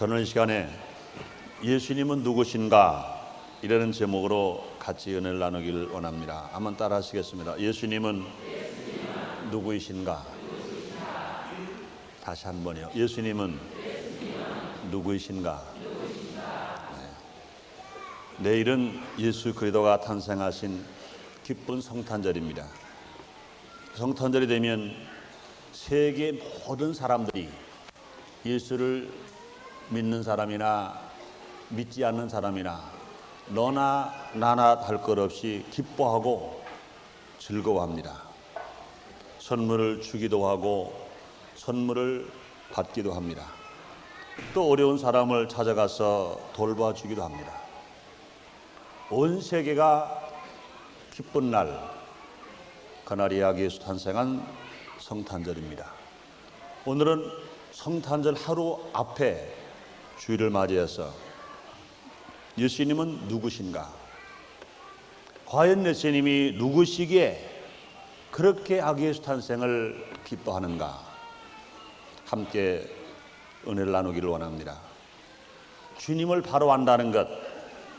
저는 이 시간에 예수님은 누구신가? 이라는 제목으로 같이 은혜를 나누기를 원합니다. 한번 따라 하시겠습니다. 예수님은 누구이신가? 다시 한 번요. 예수님은 누구이신가? 내일은 예수 그리스도가 탄생하신 기쁜 성탄절입니다. 성탄절이 되면 세계 모든 사람들이 예수를 믿는 사람이나 믿지 않는 사람이나 너나 나나 할 것 없이 기뻐하고 즐거워합니다. 선물을 주기도 하고 선물을 받기도 합니다. 또 어려운 사람을 찾아가서 돌봐주기도 합니다. 온 세계가 기쁜 날, 그날이 예수 탄생한 성탄절입니다. 오늘은 성탄절 하루 앞에 주일을 맞이해서 예수님은 누구신가? 과연 예수님이 누구시기에 그렇게 예수 탄생을 기뻐하는가? 함께 은혜를 나누기를 원합니다. 주님을 바로 안다는 것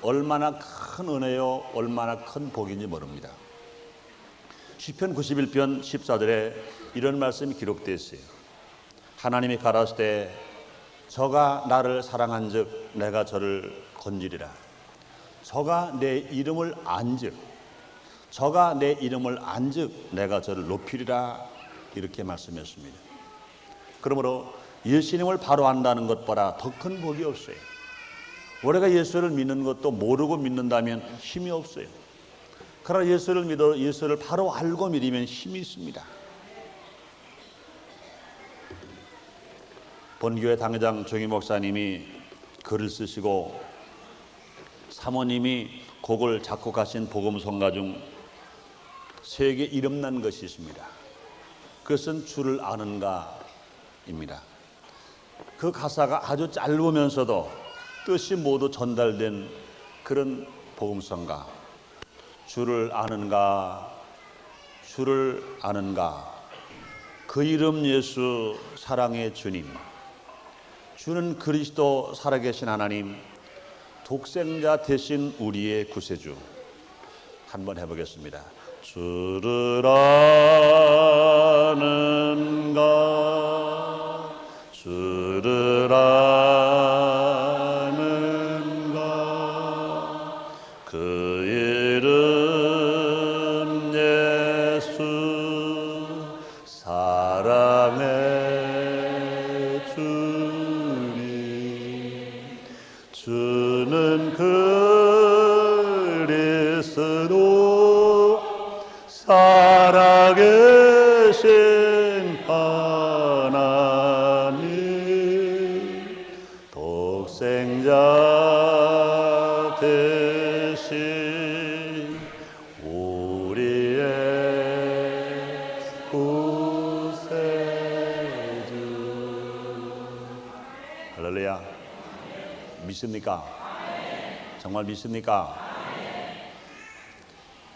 얼마나 큰 은혜요, 얼마나 큰 복인지 모릅니다. 시편 91편 14절에 이런 말씀이 기록되어 있어요. 하나님이 가라사대 저가 나를 사랑한즉 내가 저를 건지리라. 저가 내 이름을 안즉 저가 내 이름을 안즉 내가 저를 높이리라. 이렇게 말씀했습니다. 그러므로 예수님을 바로 안다는 것보다 더 큰 복이 없어요. 우리가 예수를 믿는 것도 모르고 믿는다면 힘이 없어요. 그러나 예수를 믿어 예수를 바로 알고 믿으면 힘이 있습니다. 본교회 당회장 정희 목사님이 글을 쓰시고 사모님이 곡을 작곡하신 복음성가 중 세계 이름난 것이 있습니다. 그것은 주를 아는가입니다. 그 가사가 아주 짧으면서도 뜻이 모두 전달된 그런 복음성가. 주를 아는가, 주를 아는가. 그 이름 예수 사랑의 주님. 주는 그리스도 살아계신 하나님, 독생자 되신 우리의 구세주. 한번 해보겠습니다. 주를 아는가, 주를 아는가. 그 이름 예수 사랑의 주는 그리스도 살아계신 하나님, 독생자 되신 우리의 구세주. 할렐루야. 믿습니까? 정말 믿습니까?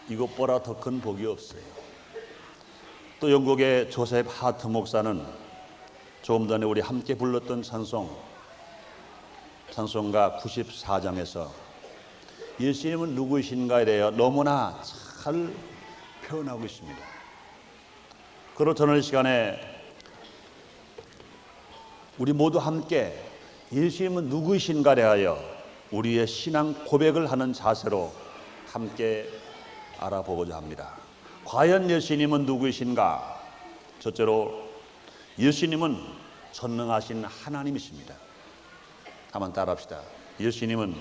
이것보다 더 큰 복이 없어요. 또 영국의 조셉 하트 목사는 조금 전에 우리 함께 불렀던 찬송가 94장에서 예수님은 누구이신가에 대해 너무나 잘 표현하고 있습니다. 그리고 저는 이 시간에 우리 모두 함께 예수님은 누구이신가에 대하여 우리의 신앙 고백을 하는 자세로 함께 알아보고자 합니다. 과연 예수님은 누구이신가? 첫째로 예수님은 전능하신 하나님이십니다. 한번 따라합시다. 예수님은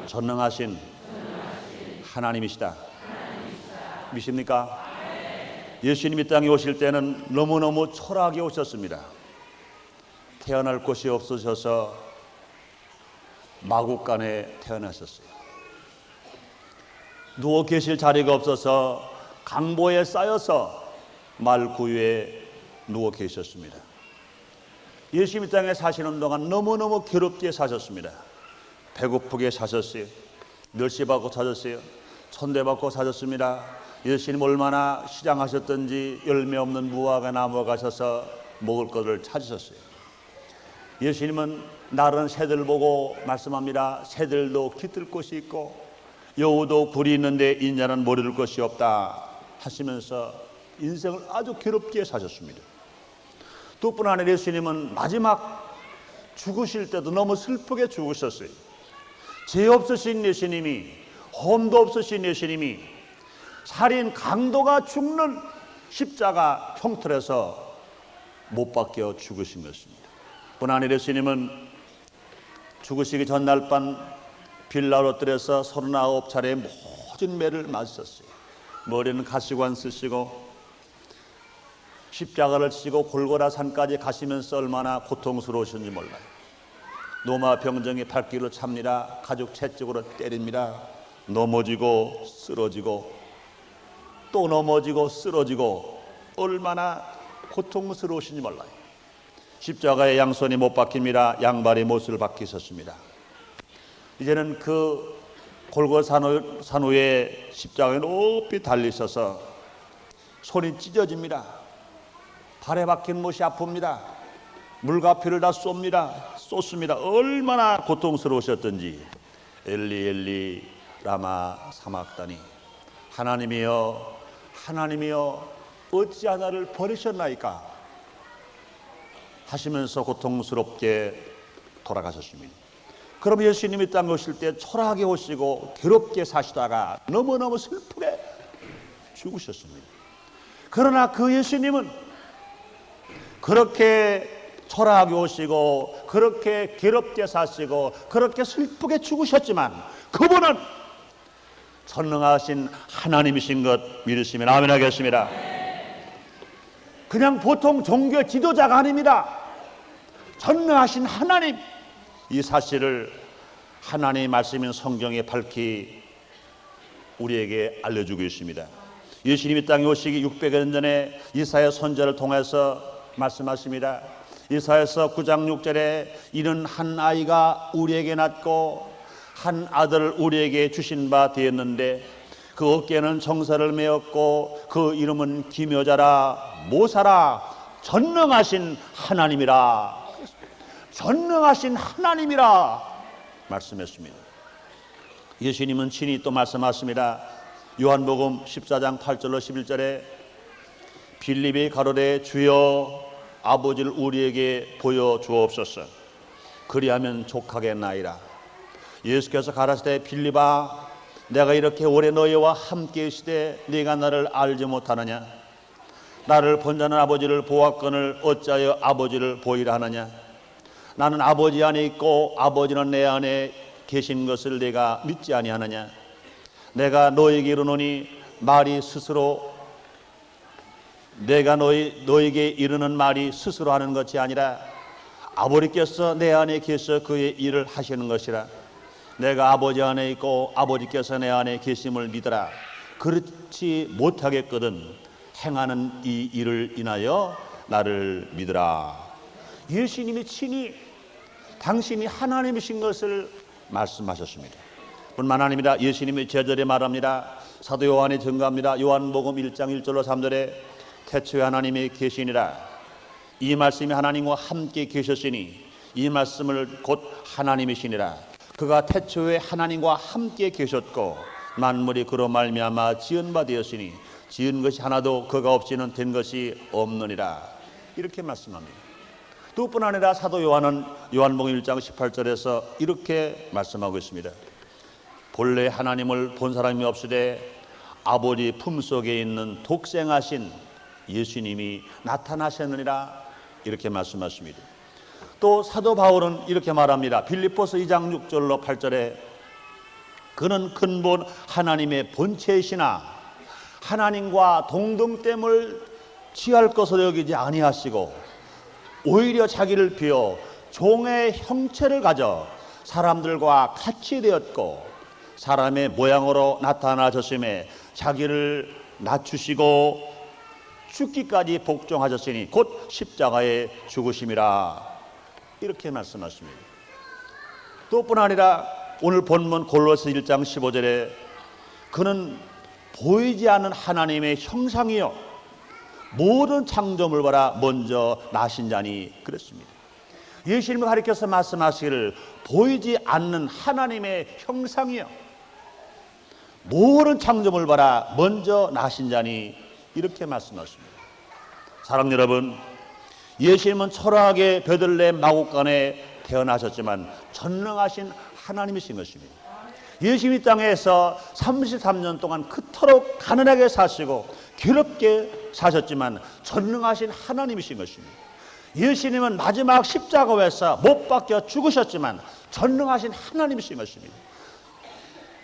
전능하신 하나님이시다. 믿습니까? 예수님이 땅에 오실 때는 너무너무 초라하게 오셨습니다. 태어날 곳이 없으셔서 마국간에 태어나셨어요. 누워 계실 자리가 없어서 강보에 쌓여서 말구유에 누워 계셨습니다. 예수님이 땅에 사시는 동안 너무너무 괴롭게 사셨습니다. 배고프게 사셨어요. 멸시받고 사셨어요. 천대받고 사셨습니다. 예수님 얼마나 시장하셨던지 열매 없는 무화과 나무에 가셔서 먹을 것을 찾으셨어요. 예수님은 날은 새들 보고 말씀합니다. 새들도 깃들 곳이 있고 여우도 굴이 있는데 인자는 모를 것이 없다 하시면서 인생을 아주 괴롭게 사셨습니다. 또 뿐 아니라 예수님은 마지막 죽으실 때도 너무 슬프게 죽으셨어요. 죄 없으신 예수님이, 험도 없으신 예수님이 살인 강도가 죽는 십자가 형틀에서 못 박혀 죽으신 것입니다. 뿐 아니라 예수님은 죽으시기 전날 밤 빌라로 뜰에서 39차례 모든 매를 맞으셨어요. 머리는 가시관 쓰시고 십자가를 지고 골고라 산까지 가시면서 얼마나 고통스러우신지 몰라요. 노마 병정이 발길을 찹니다. 가죽 채찍으로 때립니다. 넘어지고 쓰러지고 또 넘어지고 쓰러지고 얼마나 고통스러우신지 몰라요. 십자가에 양손이 못 박힙니다. 양발이 못을 박히셨습니다. 이제는 그 골고산호에 십자가에 높이 달리셔서 손이 찢어집니다. 발에 박힌 못이 아픕니다. 물가피를 다 쏟습니다. 얼마나 고통스러우셨던지. 엘리 엘리 라마 사막다니, 하나님이여 하나님이여 어찌 나를 버리셨나이까 하시면서 고통스럽게 돌아가셨습니다. 그럼 예수님이 땅에 오실 때 초라하게 오시고 괴롭게 사시다가 너무너무 슬프게 죽으셨습니다. 그러나 그 예수님은 그렇게 초라하게 오시고 그렇게 괴롭게 사시고 그렇게 슬프게 죽으셨지만 그분은 전능하신 하나님이신 것 믿으시면 아멘 하겠습니다. 그냥 보통 종교 지도자가 아닙니다. 전능하신 하나님, 이 사실을 하나님의 말씀인 성경에 밝히 우리에게 알려주고 있습니다. 예수님이 땅에 오시기 600년 전에 이사야 선지자를 통해서 말씀하십니다. 이사야서 9장 6절에 이는 한 아이가 우리에게 낳고 한 아들을 우리에게 주신 바 되었는데 그 어깨는 정사를 메었고 그 이름은 기묘자라 모사라 전능하신 하나님이라. 전능하신 하나님이라 말씀했습니다. 예수님은 친히 또 말씀하십니다. 요한복음 14장 8절로 11절에 빌립이 가로되 주여 아버지를 우리에게 보여주옵소서 그리하면 족하겠나이다. 예수께서 가라사대 빌립아 내가 이렇게 오래 너희와 함께 있으되 네가 나를 알지 못하느냐? 나를 본 자는 아버지를 보았거늘 어찌하여 아버지를 보이라 하느냐? 나는 아버지 안에 있고 아버지는 내 안에 계신 것을 네가 믿지 아니하느냐? 내가 너에게 이르노니 말이 스스로 내가 너에게 이르는 말이 스스로 하는 것이 아니라 아버지께서 내 안에 계셔 그의 일을 하시는 것이라. 내가 아버지 안에 있고 아버지께서 내 안에 계심을 믿으라. 그렇지 못하겠거든 행하는 이 일을 인하여 나를 믿으라. 예수님이 친히 당신이 하나님이신 것을 말씀하셨습니다. 뿐만 아닙니다. 예수님이 제자들에 말합니다. 사도 요한이 증거합니다. 요한복음 1장 1절로 3절에 태초에 하나님이 계시니라. 이 말씀이 하나님과 함께 계셨으니 이 말씀을 곧 하나님이시니라. 그가 태초에 하나님과 함께 계셨고 만물이 그로 말미암아 지은 바 되었으니 지은 것이 하나도 그가 없이는 된 것이 없느니라. 이렇게 말씀합니다. 또 뿐 아니라 사도 요한은 요한복음 1장 18절에서 이렇게 말씀하고 있습니다. 본래 하나님을 본 사람이 없으되 아버지 품속에 있는 독생하신 예수님이 나타나셨느니라. 이렇게 말씀하십니다. 또 사도 바울은 이렇게 말합니다. 빌립보서 2장 6절로 8절에 그는 근본 하나님의 본체이시나 하나님과 동등됨을 취할 것으로 여기지 아니하시고 오히려 자기를 비워 종의 형체를 가져 사람들과 같이 되었고 사람의 모양으로 나타나셨음에 자기를 낮추시고 죽기까지 복종하셨으니 곧 십자가에 죽으심이라. 이렇게 말씀하십니다. 또 뿐 아니라 오늘 본문 골로새 1장 15절에 그는 보이지 않는 하나님의 형상이요 모든 창조물보다 먼저 나신 자니 그랬습니다. 예수님을 가리켜서 말씀하시기를 보이지 않는 하나님의 형상이요 모든 창조물 봐라 먼저 나신 자니 이렇게 말씀하십니다. 사랑 여러분, 예수님은 초라하게 베들레헴 마구간에 태어나셨지만 전능하신 하나님이신 것입니다. 예수님이 땅에서 33년 동안 그토록 가난하게 사시고 괴롭게 사셨지만 전능하신 하나님이신 것입니다. 예수님은 마지막 십자가에서 못 박혀 죽으셨지만 전능하신 하나님이신 것입니다.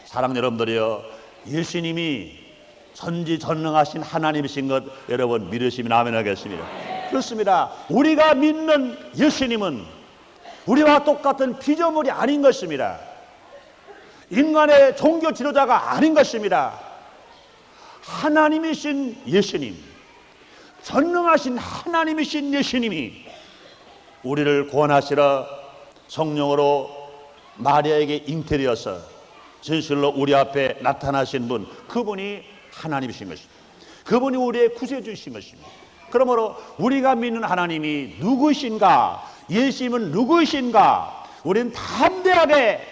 사랑 여러분들이여, 예수님이 전지전능하신 하나님이신 것 여러분 믿으시면 아멘 하겠습니다. 그렇습니다. 우리가 믿는 예수님은 우리와 똑같은 피조물이 아닌 것입니다. 인간의 종교 지도자가 아닌 것입니다. 하나님이신 예수님, 전능하신 하나님이신 예수님이 우리를 구원하시러 성령으로 마리아에게 잉태되어서 진실로 우리 앞에 나타나신 분, 그분이 하나님이신 것입니다. 그분이 우리의 구세주이신 것입니다. 그러므로 우리가 믿는 하나님이 누구이신가, 예수님은 누구이신가, 우리는 담대하게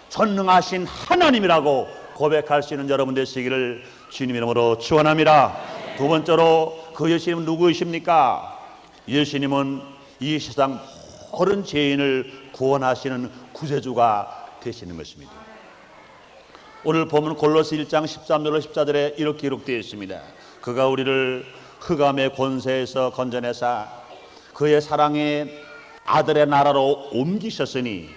전능하신 하나님이라고 고백할 수 있는 여러분 되시기를 주님 이름으로 축원합니다. 두 번째로 그 예수님은 누구이십니까? 예수님은 이 세상 모든 죄인을 구원하시는 구세주가 되시는 것입니다. 오늘 보면 골로새 1장 13절로 14절에 이렇게 기록되어 있습니다. 그가 우리를 흑암의 권세에서 건져내사 그의 사랑의 아들의 나라로 옮기셨으니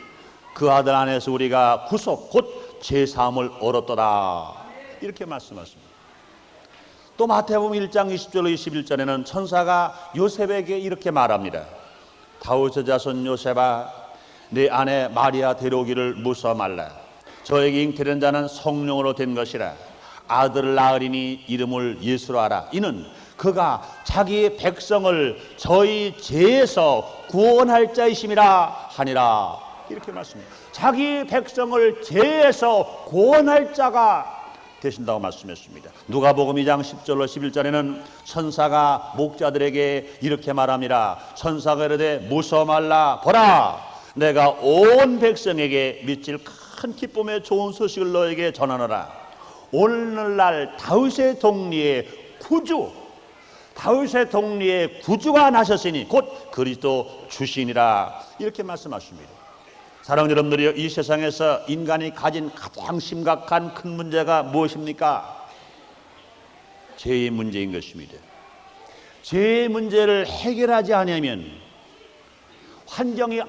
그 아들 안에서 우리가 구속 곧 죄사함을 얻었도다. 이렇게 말씀하십니다. 또 마태복음 1장 20절로 21절에는 천사가 요셉에게 이렇게 말합니다. 다윗의 자손 요셉아, 내 아내 마리아 데려오기를 무서워 말라. 저에게 잉태된 자는 성령으로 된 것이라. 아들을 낳으리니 이름을 예수로 하라. 이는 그가 자기의 백성을 저희 죄에서 구원할 자이심이라 하니라. 이렇게 말씀합니다. 자기 백성을 죄에서 구원할 자가 되신다고 말씀했습니다. 누가복음 2장 10절로 11절에는 천사가 목자들에게 이렇게 말합니다. 천사가 이르되 무서워 말라. 보라, 내가 온 백성에게 미칠 큰 기쁨의 좋은 소식을 너에게 전하노라. 오늘날 다윗의 동리에 구주가 나셨으니 곧 그리스도 주시니라. 이렇게 말씀하십니다. 사랑하는 여러분들이요, 이 세상에서 인간이 가진 가장 심각한 큰 문제가 무엇입니까? 죄의 문제인 것입니다. 죄의 문제를 해결하지 않으면 환경이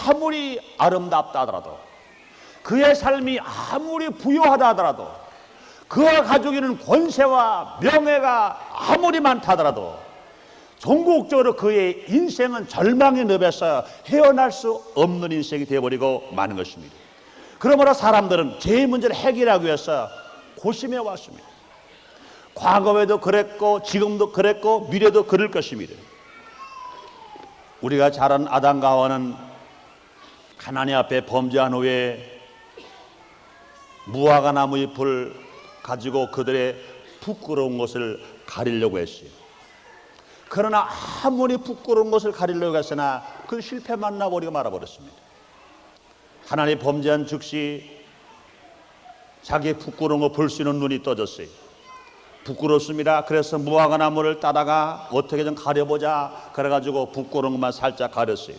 아무리 아름답다 하더라도, 그의 삶이 아무리 부유하다 하더라도, 그와 가지고는 권세와 명예가 아무리 많다 하더라도 전국적으로 그의 인생은 절망의 늪에서 헤어날 수 없는 인생이 되어버리고 마는 것입니다. 그러므로 사람들은 죄의 문제를 해결하기 위해서 고심해 왔습니다. 과거에도 그랬고 지금도 그랬고 미래도 그럴 것입니다. 우리가 잘 아는 아담과 하와는 하나님 앞에 범죄한 후에 무화과 나무 잎을 가지고 그들의 부끄러운 것을 가리려고 했어요. 그러나 아무리 부끄러운 것을 가리려고 했으나 그 실패 만나버리고 말아버렸습니다. 하나님 범죄한 즉시 자기의 부끄러운 거 볼 수 있는 눈이 떠졌어요. 부끄럽습니다. 그래서 무화과 나무를 따다가 어떻게든 가려보자 그래가지고 부끄러운 것만 살짝 가렸어요.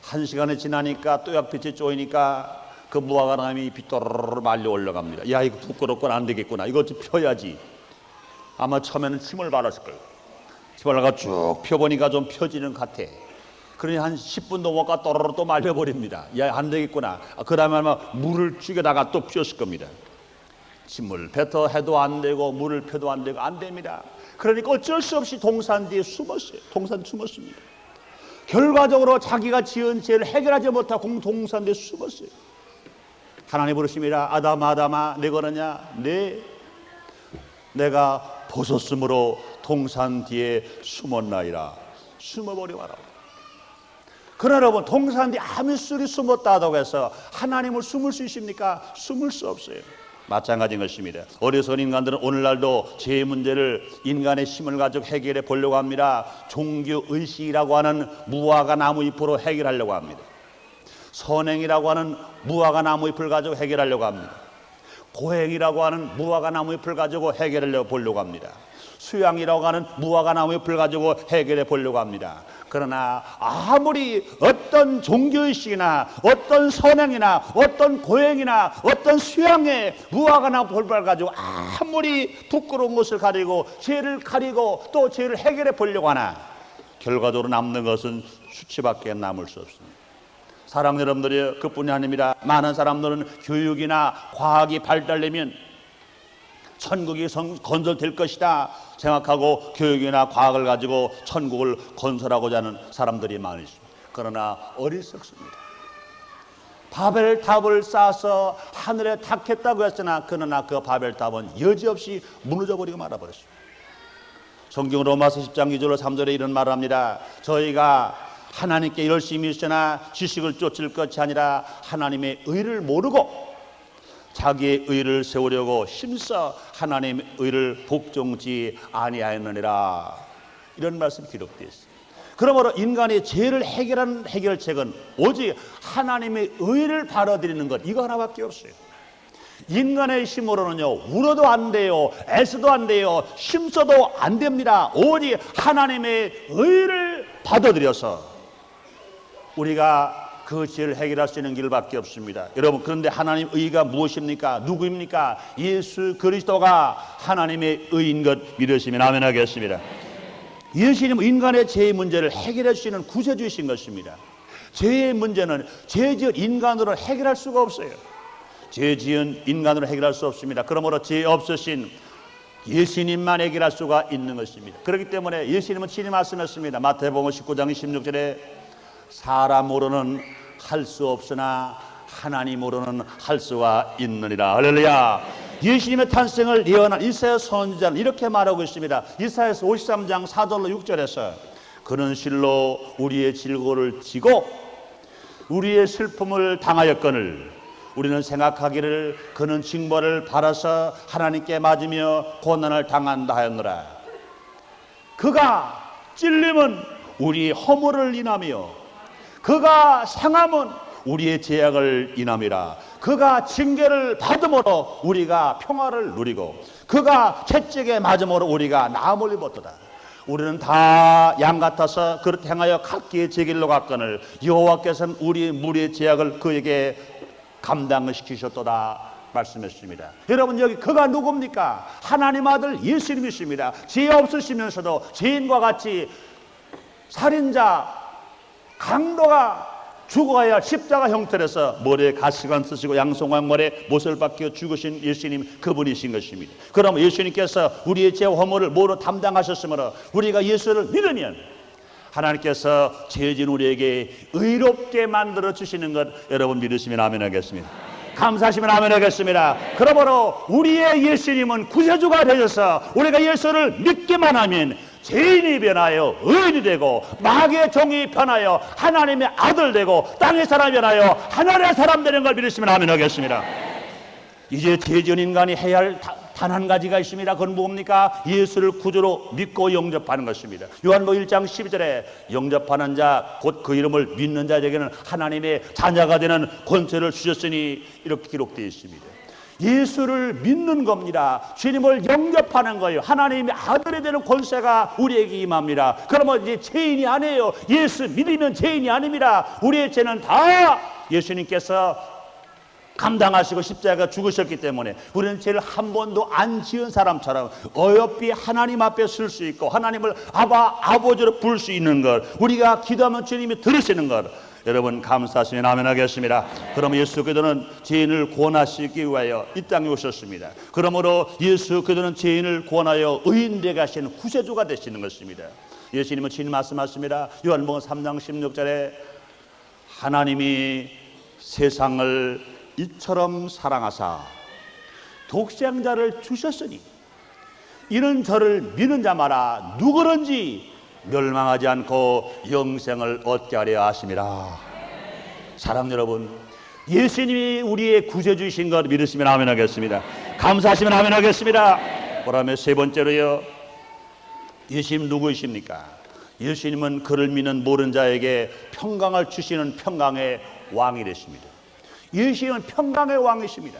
1시간이 지나니까 또약빛이 쪼이니까 그 무화과 나무이 빗도르르 말려 올라갑니다. 야, 이거 부끄럽구나, 안 되겠구나, 이거 좀 펴야지. 아마 처음에는 힘을 받았을 거예요. 힘을 쭉 펴보니까 좀 펴지는 것 같아. 그러니 한 10분 넘어가 또르르 또 말려버립니다. 야, 안 되겠구나. 그 다음에 아마 물을 죽여다가 또 피웠을 겁니다. 침을 뱉어 해도 안 되고 물을 펴도 안 되고 안 됩니다. 그러니까 어쩔 수 없이 동산 뒤에 숨었어요. 동산 숨었습니다. 결과적으로 자기가 지은 죄를 해결하지 못하고 동산 뒤에 숨었어요. 하나님 부르십니다. 아담아, 아담아, 내 거느냐? 네. 내가 벗었으므로 동산 뒤에 숨었나이다. 숨어버려 와라. 그러나 여러분, 동산 뒤에 아무리 숨었다 하다고 해서 하나님을 숨을 수 있습니까? 숨을 수 없어요. 마찬가지인 것입니다. 어리석은 인간들은 오늘날도 죄의 문제를 인간의 힘을 가지고 해결해 보려고 합니다. 종교의식이라고 하는 무화과 나무 잎으로 해결하려고 합니다. 선행이라고 하는 무화과 나무 잎을 가지고 해결하려고 합니다. 고행이라고 하는 무화과 나무 잎을 가지고 해결하려 보려고 합니다. 수양이라고 하는 무화과 나무 잎을 가지고 해결해 보려고 합니다. 그러나 아무리 어떤 종교의식이나 어떤 선행이나 어떤 고행이나 어떤 수양의 무화과 나무 잎을 가지고 아무리 부끄러운 것을 가리고 죄를 가리고 또 죄를 해결해 보려고 하나 결과적으로 남는 것은 수치밖에 남을 수 없습니다. 사랑하는 여러분들이 그뿐이 아닙니다. 많은 사람들은 교육이나 과학이 발달되면 천국이 건설될 것이다 생각하고 교육이나 과학을 가지고 천국을 건설하고자 하는 사람들이 많이 있습니다. 그러나 어리석습니다. 바벨탑을 쌓아서 하늘에 닿겠다고 했으나 그러나 그 바벨탑은 여지없이 무너져 버리고 말아버렸습니다. 성경 로마서 10장 2절 3절에 이런 말을 합니다. 저희가 하나님께 열심히 있으나 지식을 쫓을 것이 아니라 하나님의 의를 모르고 자기의 의를 세우려고 힘써 하나님의 의를 복종지 아니하였느니라. 이런 말씀이 기록되어 있습니다. 그러므로 인간의 죄를 해결하는 해결책은 오직 하나님의 의를 바라드리는 것, 이거 하나밖에 없어요. 인간의 힘으로는요 울어도 안 돼요, 애써도 안 돼요, 힘써도 안 됩니다. 오직 하나님의 의를 받아들여서 우리가 그 죄를 해결할 수 있는 길밖에 없습니다. 여러분, 그런데 하나님의 의가 무엇입니까? 누구입니까? 예수 그리스도가 하나님의 의인 것 믿으시면 아멘 하겠습니다. 예수님은 인간의 죄의 문제를 해결할 수 있는 구세주이신 것입니다. 죄의 문제는 죄 지은 인간으로 해결할 수가 없어요. 죄 지은 인간으로 해결할 수 없습니다. 그러므로 죄 없으신 예수님만 해결할 수가 있는 것입니다. 그렇기 때문에 예수님은 친히 말씀했습니다. 마태복음 19장 16절에 사람으로는 할 수 없으나 하나님으로는 할 수가 있느니라. 할렐루야. 예수님의 탄생을 예언한 이사야 선지자는 이렇게 말하고 있습니다. 이사야서 53장 4절로 6절에서 그는 실로 우리의 질고를 지고 우리의 슬픔을 당하였거늘 우리는 생각하기를 그는 징벌을 받아서 하나님께 맞으며 고난을 당한다 하였노라. 그가 찔림은 우리의 허물을 인하며 그가 상함은 우리의 죄악을 인함이라. 그가 징계를 받음으로 우리가 평화를 누리고 그가 채찍에 맞음으로 우리가 나음을 입었도다. 우리는 다 양 같아서 그렇게 행하여 각기의 제 길로 갔거늘 여호와께서는 우리의 무리의 죄악을 그에게 감당을 시키셨도다 말씀했습니다. 여러분, 여기 그가 누굽니까? 하나님 아들 예수님이십니다. 죄 없으시면서도 죄인과 같이 살인자 강도가 죽어야 할 십자가 형태로서 머리에 가시관 쓰시고 양손과 머리에 못을 박혀 죽으신 예수님, 그분이신 것입니다. 그럼 예수님께서 우리의 죄와 허물을 모두 담당하셨으므로 우리가 예수를 믿으면 하나님께서 죄진 우리에게 의롭게 만들어 주시는 것 여러분 믿으시면 아멘 하겠습니다. 감사하시면 아멘 하겠습니다. 그러므로 우리의 예수님은 구세주가 되셔서 우리가 예수를 믿기만 하면 죄인이 변하여 의인이 되고 마귀의 종이 변하여 하나님의 아들 되고 땅의 사람이 변하여 하나님의 사람 되는 걸 믿으시면 아멘 하겠습니다. 이제 죄 지은 인간이 해야 할 단 한 가지가 있습니다. 그건 뭡니까? 예수를 구주로 믿고 영접하는 것입니다. 요한복음 1장 12절에 영접하는 자 곧 그 이름을 믿는 자에게는 하나님의 자녀가 되는 권세를 주셨으니 이렇게 기록되어 있습니다. 예수를 믿는 겁니다. 주님을 영접하는 거예요. 하나님의 아들이 되는 권세가 우리에게 임합니다. 그러면 이제 죄인이 아니에요. 예수 믿으면 죄인이 아닙니다. 우리의 죄는 다 예수님께서 감당하시고 십자가 죽으셨기 때문에 우리는 죄를 한 번도 안 지은 사람처럼 어여삐 하나님 앞에 설 수 있고 하나님을 아버지로 부를 수 있는 것, 우리가 기도하면 주님이 들으시는 것 여러분 감사하시면 아멘 하겠습니다. 그러면 예수 그리스도는 죄인을 구원하시기 위하여 이 땅에 오셨습니다. 그러므로 예수 그리스도는 죄인을 구원하여 의인 되게 하시는 구세주가 되시는 것입니다. 예수님은 친히 말씀하십니다. 요한복음 3장 16절에 하나님이 세상을 이처럼 사랑하사 독생자를 주셨으니 이는 저를 믿는 자마다 누구든지 멸망하지 않고 영생을 얻게 하려 하심이라. 사랑 여러분, 예수님이 우리의 구세주이신 것 믿으시면 아멘 하겠습니다. 감사하시면 아멘 하겠습니다. 그다음에 세 번째로요, 예수님 누구이십니까? 예수님은 그를 믿는 모든 자에게 평강을 주시는 평강의 왕이 되십니다. 예수님은 평강의 왕이십니다.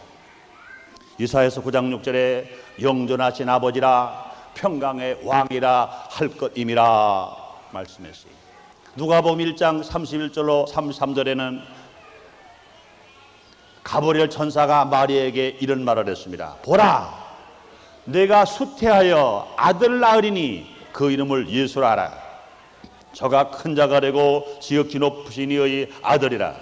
이사야서 9장 6절에 영존하신 아버지라 평강의 왕이라 할 것임이라 말씀했어요. 누가복음 1장 31절로 33절에는 가브리엘 천사가 마리아에게 이런 말을 했습니다. 보라, 내가 수태하여 아들 낳으리니 그 이름을 예수라 하라. 저가 큰 자가 되고 지극히 높으신 이의 아들이라.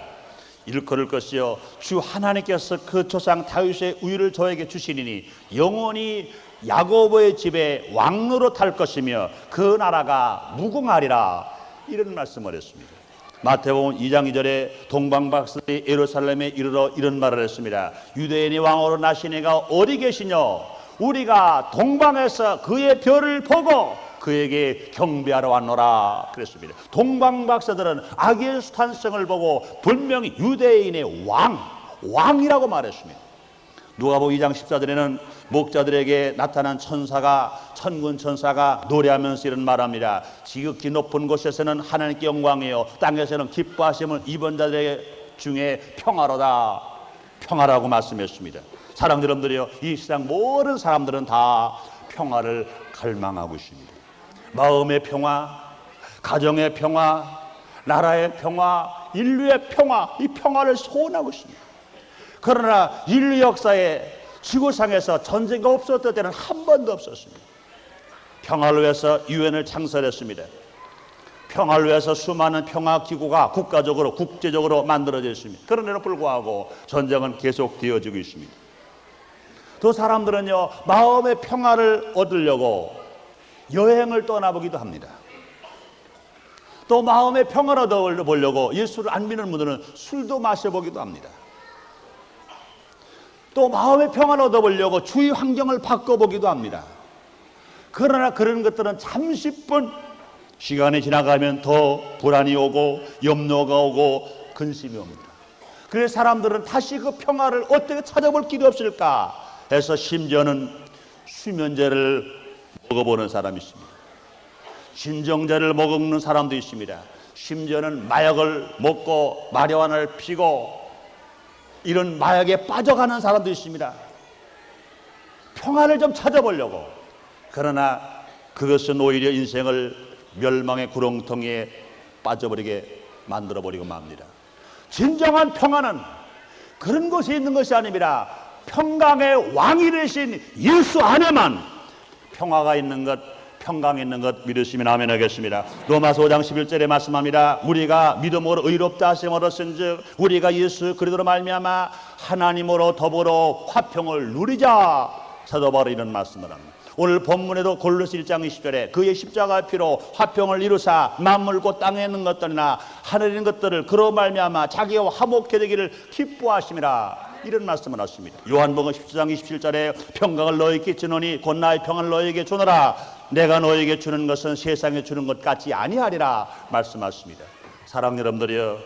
일컬을 것이요 주 하나님께서 그 조상 다윗의 우위를 저에게 주시리니 영원히 야고보의 집에 왕노로 탈 것이며 그 나라가 무궁하리라. 이런 말씀을 했습니다. 마태복음 2장 2절에 동방박사들이 예루살렘에 이르러 이런 말을 했습니다. 유대인이 왕으로 나신 이가 어디 계시뇨? 우리가 동방에서 그의 별을 보고 그에게 경배하러 왔노라 그랬습니다. 동방박사들은 아기의 탄생을 보고 분명히 유대인의 왕이라고 말했습니다. 누가복음 2장 14절에는 목자들에게 나타난 천군 천사가 노래하면서 이런 말합니다. 지극히 높은 곳에서는 하나님께 영광이요 땅에서는 기뻐하심을 입은 자들 중에 평화라고 말씀했습니다. 사랑하는 여러분들이요, 이 세상 모든 사람들은 다 평화를 갈망하고 있습니다. 마음의 평화, 가정의 평화, 나라의 평화, 인류의 평화, 이 평화를 소원하고 있습니다. 그러나 인류 역사에 지구상에서 전쟁가 없었던 때는 한 번도 없었습니다. 평화를 위해서 유엔을 창설했습니다. 평화를 위해서 수많은 평화기구가 국가적으로 국제적으로 만들어져 있습니다. 그런데도 불구하고 전쟁은 계속 되어지고 있습니다. 또 사람들은요, 마음의 평화를 얻으려고 여행을 떠나보기도 합니다. 또 마음의 평화를 얻어보려고 예수를 안 믿는 분들은 술도 마셔보기도 합니다. 또 마음의 평화를 얻어보려고 주위 환경을 바꿔보기도 합니다. 그러나 그런 것들은 잠시뿐, 시간이 지나가면 더 불안이 오고 염려가 오고 근심이 옵니다. 그래서 사람들은 다시 그 평화를 어떻게 찾아볼 길이 없을까 해서 심지어는 수면제를 먹어보는 사람이 있습니다. 진정제를 먹는 사람도 있습니다. 심지어는 마약을 먹고 마리화나를 피고 이런 마약에 빠져가는 사람도 있습니다. 평화를 좀 찾아보려고. 그러나 그것은 오히려 인생을 멸망의 구렁텅이에 빠져버리게 만들어버리고 맙니다. 진정한 평화는 그런 것이 있는 것이 아닙니다. 평강의 왕이 되신 예수 안에만 평화가 있는 것, 평강이 있는 것 믿으시면 아멘 하겠습니다. 로마서 5장 11절에 말씀합니다. 우리가 믿음으로 의롭다 하심을 얻었은즉 우리가 예수 그리스도로 말미암아 하나님으로 더불어 화평을 누리자. 사도 바울이 이런 말씀을 합니다. 오늘 본문에도 골로새 1장 20절에 그의 십자가의 피로 화평을 이루사 만물고 땅에 있는 것들이나 하늘에 있는 것들을 그로 말미암아 자기와 화목해 되기를 기뻐하심이라. 이런 말씀을 하십니다. 요한복음 10장 27절에 평강을 너희에게 주노니 곧 나의 평안을 너희에게 주노라. 내가 너희에게 주는 것은 세상에 주는 것 같지 아니하리라 말씀하십니다. 사랑하는 여러분들이여,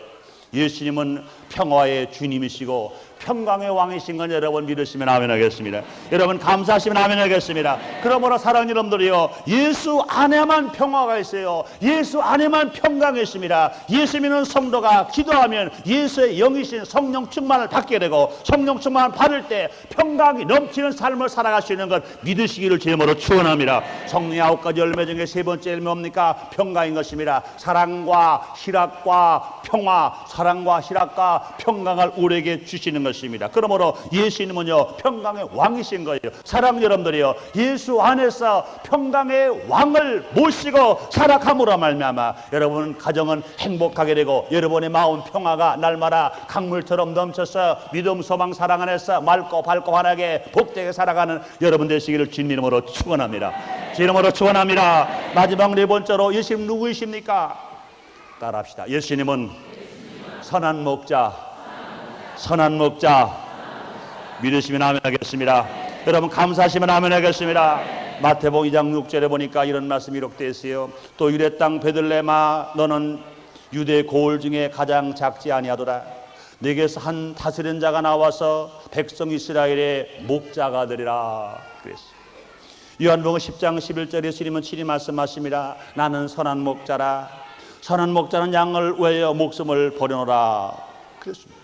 예수님은 평화의 주님이시고 평강의 왕이신 건 여러분 믿으시면 아멘 하겠습니다. 여러분 감사하시면 아멘 하겠습니다. 그러므로 사랑하는 여러분들이요, 예수 안에만 평화가 있어요. 예수 안에만 평강이 있습니다. 예수 믿는 성도가 기도하면 예수의 영이신 성령 충만을 받게 되고 성령 충만을 받을 때 평강이 넘치는 삶을 살아갈 수 있는 것 믿으시기를 주님으로 축원합니다. 성령의 9가지 열매 중에 세 번째 열매 뭡니까? 평강인 것입니다. 사랑과 희락과 평화, 사랑과 희락과 평강을 우리에게 주시는 것입니다. 그러므로 예수님은요 평강의 왕이신 거예요. 사랑하는 여러분들이요, 예수 안에서 평강의 왕을 모시고 살아감으로 말미암아 여러분 가정은 행복하게 되고 여러분의 마음 평화가 날마다 강물처럼 넘쳐서 믿음 소망 사랑 안에서 맑고 밝고 환하게 복되게 살아가는 여러분 되시기를 주님 이름으로 축원합니다. 주님 이름으로 축원합니다. 마지막 네 번째로 예수님 누구이십니까? 따라합시다. 예수님은 선한 목자 믿으시면 아멘 하겠습니다. 여러분 감사하시면 아멘 하겠습니다. 마태복음 2장 6절에 보니까 이런 말씀이 기록되어 있어요. 또 유대 땅 베들레헴아 너는 유대 고을 중에 가장 작지 아니하도다. 내게서 한 다스리는 자가 나와서 백성 이스라엘의 목자가 되리라 그랬어요. 요한복음 10장 11절에 예수님은 친히 말씀하십니다. 나는 선한 목자라. 선한 목자는 양을 위하여 목숨을 버려놓으라 그랬습니다.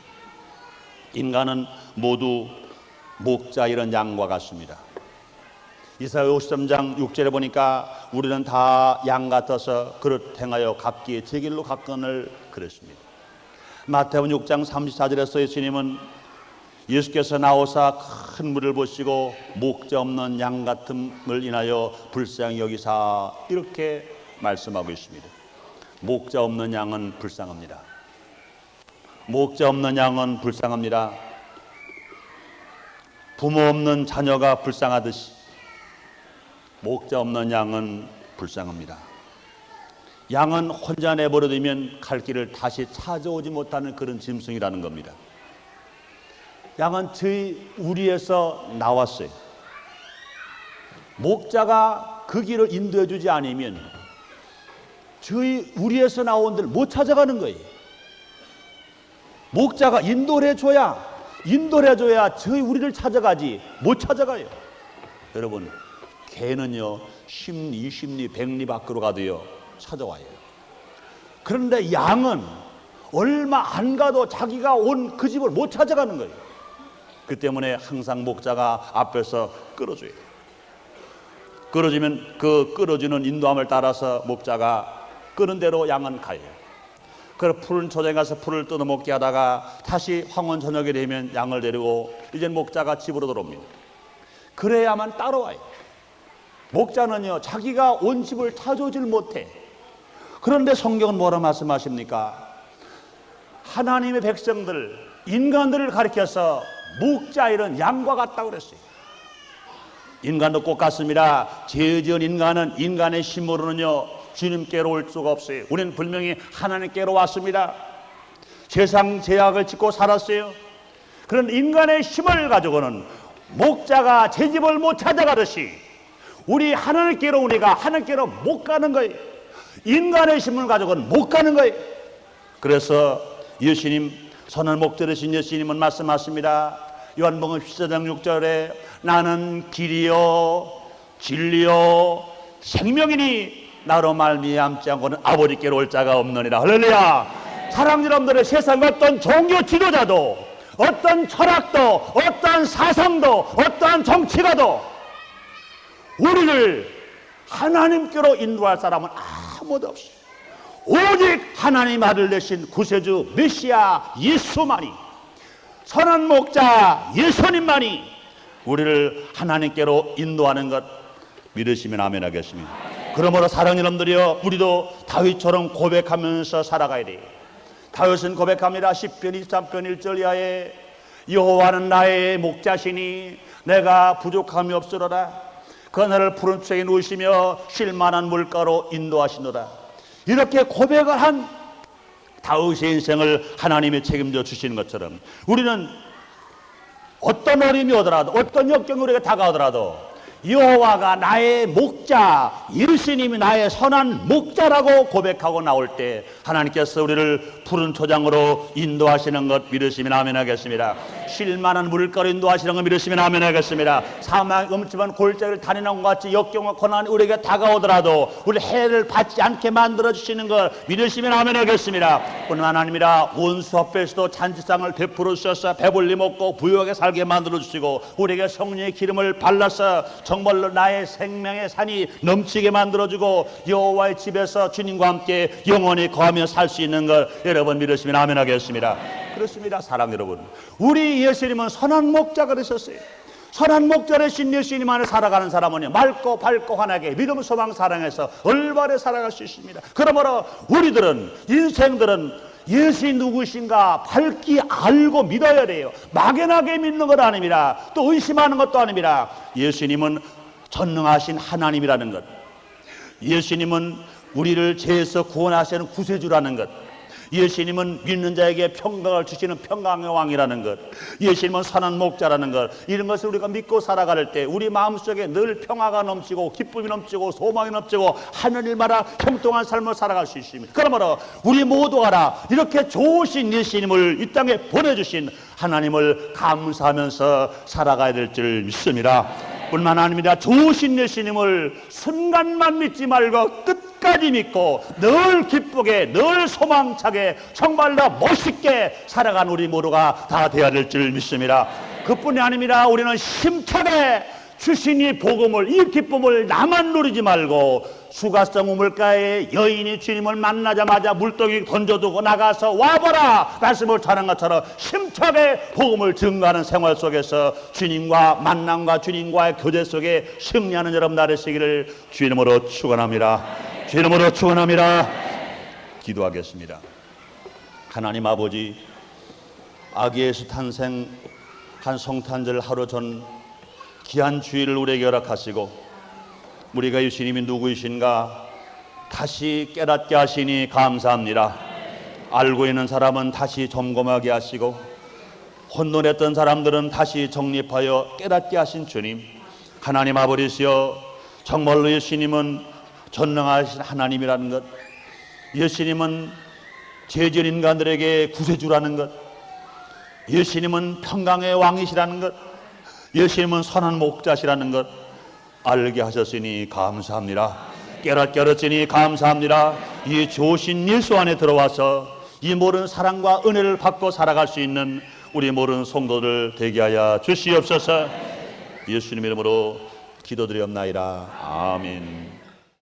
인간은 모두 목자 이런 양과 같습니다. 이사야 53장 6절에 보니까 우리는 다 양 같아서 그릇 행하여 각기 제 길로 갔거늘 그랬습니다. 마태복음 6장 34절에서 예수님은 예수께서 나오사 큰 물을 보시고 목자 없는 양 같음을 인하여 불쌍히 여기사 이렇게 말씀하고 있습니다. 목자 없는 양은 불쌍합니다. 목자 없는 양은 불쌍합니다. 부모 없는 자녀가 불쌍하듯이 목자 없는 양은 불쌍합니다. 양은 혼자 내버려두면 갈 길을 다시 찾아오지 못하는 그런 짐승이라는 겁니다. 양은 저희 우리에서 나왔어요. 목자가 그 길을 인도해 주지 않으면 저희 우리에서 나온들 못 찾아가는 거예요. 목자가 인도를 해줘야 저희 우리를 찾아가지 못 찾아가요. 여러분, 개는요 10리, 20리, 100리 밖으로 가도요 찾아와요. 그런데 양은 얼마 안 가도 자기가 온 그 집을 못 찾아가는 거예요. 그 때문에 항상 목자가 앞에서 끌어줘요. 끌어주면 그 끌어주는 인도함을 따라서 목자가 끄는 대로 양은 가요. 그래서 푸른 초장에 가서 풀을 뜯어먹게 하다가 다시 황혼 저녁이 되면 양을 데리고 이제 목자가 집으로 들어옵니다. 그래야만 따라와요. 목자는요 자기가 온 집을 찾아오질 못해. 그런데 성경은 뭐라 말씀하십니까? 하나님의 백성들, 인간들을 가리켜서 목자 이런 양과 같다고 그랬어요. 인간도 똑같습니다. 죄 지은 인간은 인간의 힘으로는요 주님께로 올 수가 없어요. 우리는 분명히 하나님께로 왔습니다. 세상 죄악을 짓고 살았어요. 그런 인간의 힘을 가지고는 목자가 제 집을 못 찾아가듯이 우리 하나님께로 우리가 하나님께로 못 가는 거예요. 인간의 힘을 가지고는 못 가는 거예요. 그래서 예수님, 선한 목자 되신 예수님은 말씀하십니다. 요한복음 14장 6절에 나는 길이요 진리요 생명이니 나로 말미암지 않고는 아버지께로 올 자가 없느니라. 할렐루야. 사랑하는 여러분들의 세상 어떤 종교 지도자도, 어떤 철학도, 어떤 사상도, 어떤 정치가도 우리를 하나님께로 인도할 사람은 아무도 없어요. 오직 하나님 아들 되신 구세주 메시아 예수만이, 선한 목자 예수님만이 우리를 하나님께로 인도하는 것 믿으시면 아멘 하겠습니다. 그러므로 사랑하는 여러분들이요, 우리도 다윗처럼 고백하면서 살아가야 돼요. 다윗은 고백합니다. 시편 23편 1절 이하에 여호와는 나의 목자시니 내가 부족함이 없으리라. 그 나를 푸른 초에 누우시며 쉴만한 물가로 인도하시노라. 이렇게 고백을 한 다윗의 인생을 하나님이 책임져 주시는 것처럼 우리는 어떤 어려움이 오더라도, 어떤 역경이 우리가 다가오더라도 여호와가 나의 목자, 예수님이 나의 선한 목자라고 고백하고 나올 때 하나님께서 우리를 푸른 초장으로 인도하시는 것 믿으시면 아멘 하겠습니다. 쉴만한 물가로 인도하시는 것 믿으시면 아멘 하겠습니다. 사망의 음침한 골짜기를 다니는 것 같이 역경과 고난이 우리에게 다가오더라도 우리 해를 받지 않게 만들어주시는 것 믿으시면 아멘 하겠습니다. 뿐만 아니라 원수 앞에서도 잔치상을 베풀어 주셔서 배불리 먹고 부유하게 살게 만들어주시고 우리에게 성령의 기름을 발라서 정말로 나의 생명의 산이 넘치게 만들어주고 여호와의 집에서 주님과 함께 영원히 거하며 살 수 있는 걸 여러분 믿으시면 아멘 하겠습니다. 그렇습니다. 사랑 여러분, 우리 예수님은 선한 목자가 되셨어요. 선한 목자 되신 예수님 안에 살아가는 사람은요 맑고 밝고 환하게 믿음 소망 사랑해서 올바르게 살아갈 수 있습니다. 그러므로 우리들은, 인생들은 예수님 누구신가 밝히 알고 믿어야 돼요. 막연하게 믿는 것 아닙니다. 또 의심하는 것도 아닙니다. 예수님은 전능하신 하나님이라는 것, 예수님은 우리를 죄에서 구원하시는 구세주라는 것, 예수님은 믿는 자에게 평강을 주시는 평강의 왕이라는 것, 예수님은 선한 목자라는 것, 이런 것을 우리가 믿고 살아갈 때 우리 마음속에 늘 평화가 넘치고 기쁨이 넘치고 소망이 넘치고 하늘나라 형통한 삶을 살아갈 수 있습니다. 그러므로 우리 모두가 이렇게 좋으신 예수님을 이 땅에 보내주신 하나님을 감사하면서 살아가야 될 줄 믿습니다. 뿐만 아니라 좋으신 예수님을 순간만 믿지 말고 끝까지 믿고 늘 기쁘게 늘 소망차게 정말로 멋있게 살아간 우리 모두가 다 되어야 될 줄 믿습니다. 그뿐이 아닙니다. 우리는 힘차게 주신 이 복음을, 이 기쁨을 나만 누리지 말고 수가성 우물가에 여인이 주님을 만나자마자 물동이 던져두고 나가서 와보라 말씀을 전한 것처럼 힘차게 복음을 증거하는 생활 속에서 주님과 만남과 주님과의 교제 속에 승리하는 여러분 되시기를 주 이름으로 축원합니다. 주 이름으로 축원합니다. 기도하겠습니다. 하나님 아버지, 아기 예수 탄생 한 성탄절 하루 전 귀한 주일을 우리에게 허락하시고 우리가 예수님이 누구이신가 다시 깨닫게 하시니 감사합니다. 알고 있는 사람은 다시 점검하게 하시고 혼돈했던 사람들은 다시 정립하여 깨닫게 하신 주님, 하나님 아버지시여, 정말로 예수님은 전능하신 하나님이라는 것, 예수님은 죄진 인간들에게 구세주라는 것, 예수님은 평강의 왕이시라는 것, 예수님은 선한 목자시라는 것 알게 하셨으니 감사합니다. 깨닫게 하셨으니 감사합니다. 이 좋으신 예수 안에 들어와서 이 모든 사랑과 은혜를 받고 살아갈 수 있는 우리 모든 성도들 되게 하여 주시옵소서. 예수님 이름으로 기도드리옵나이다. 아멘.